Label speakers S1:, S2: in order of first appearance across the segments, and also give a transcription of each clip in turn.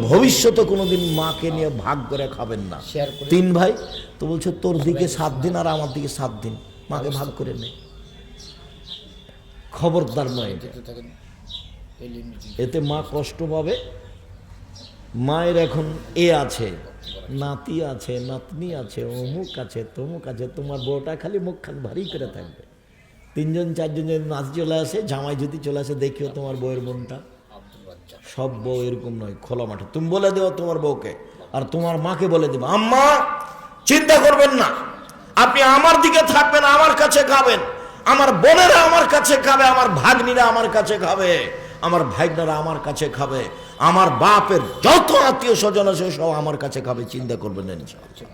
S1: ভবিষ্যতে কোনোদিন মাকে নিয়ে ভাগ করে খাবেন না। 3 ভাই তো বলছে তোর দিকে 7 দিন আর আমার দিকে 7 দিন, মাকে ভাগ করে নে। খবরদার নয়, এতে মা কষ্ট পাবে। মায়ের এখন আছে, নাতি আছে, নাতনি আছে, অমুক আছে, তমুক আছে, তোমার বউটা খালি মুখখান ভারী করে থাকবে। 3জন 4জন যদি নাতি চলে আসে, জামাই যদি চলে আসে, দেখিও তোমার বউয়ের মনটা। সব বউ এরকম নয়, খোলা মাঠে তুমি বলে দেও তোমার বউকে, আর তোমার মাকে বলে দেবে, আম্মা চিন্তা করবেন না, আপনি আমার দিকে থাকবেন, আমার কাছে খাবেন, আমার বোনেরা আমার কাছে খাবে, আমার ভাগ্নিরা আমার কাছে খাবে, আমার ভাইনারা আমার কাছে খাবে, আমার বাপের যত আত্মীয় স্বজন আছে সব আমার কাছে খাবে, চিন্তা করবেন না ইনশাআল্লাহ।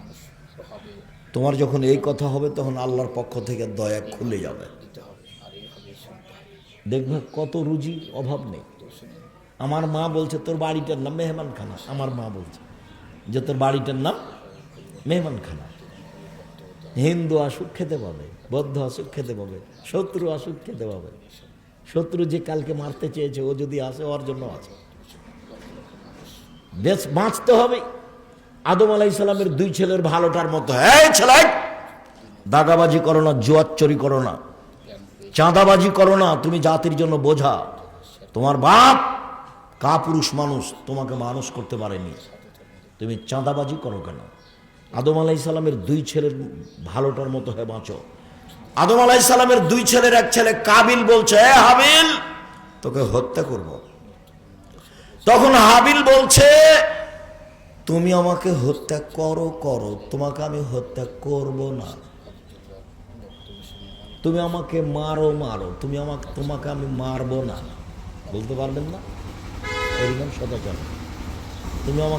S1: তোমার যখন এই কথা হবে তখন আল্লাহর পক্ষ থেকে দয়া খুলে যাবে, দেখবে কত রুজির অভাব নেই। আমার মা বলছে তোর বাড়িটার নাম মেহমানখানা, আমার মা বলছে যে তোর বাড়িটার নাম মেহমানখানা। হিন্দু আসুক খেতে পাবে, বৌদ্ধ আসুক খেতে পাবে, শত্রু আসুক খেতে পাবে। শত্রু যে কালকে মারতে চেয়েছে ও যদি আসে, ওর জন্য আছে। বেশ বাঁচতে হবে। আদম আলাইহিস সালামের 2 ছেলের ভালোটার মতো, এই ছেলে দাগাবাজি করো না, জুয়াচ্চরি করো না, চাঁদাবাজি করো না, তুমি জাতির জন্য বোঝা। তোমার বাপ কাপুরুষ মানুষ, তোমাকে মানুষ করতে পারেনি, তুমি চাঁদাবাজি করো কেন? আদম আলাইহিস সালামের 2 ছেলের ভালোটার মতো হয়ে বাঁচো। আদম আলাইহিস সালামের 2 ছেলের এক ছেলে কাবিল বলছে, এ হাবিল তোকে হত্যা করব। তখন হাবিল বলছে, তুমি আমাকে হত্যা করো, তোমাকে আমি হত্যা করব না। তুমি আমাকে মারো, তোমাকে আমি মারবো না। বলতে পারবেন না? এরকম সদাচরণ। তুমি আমাকে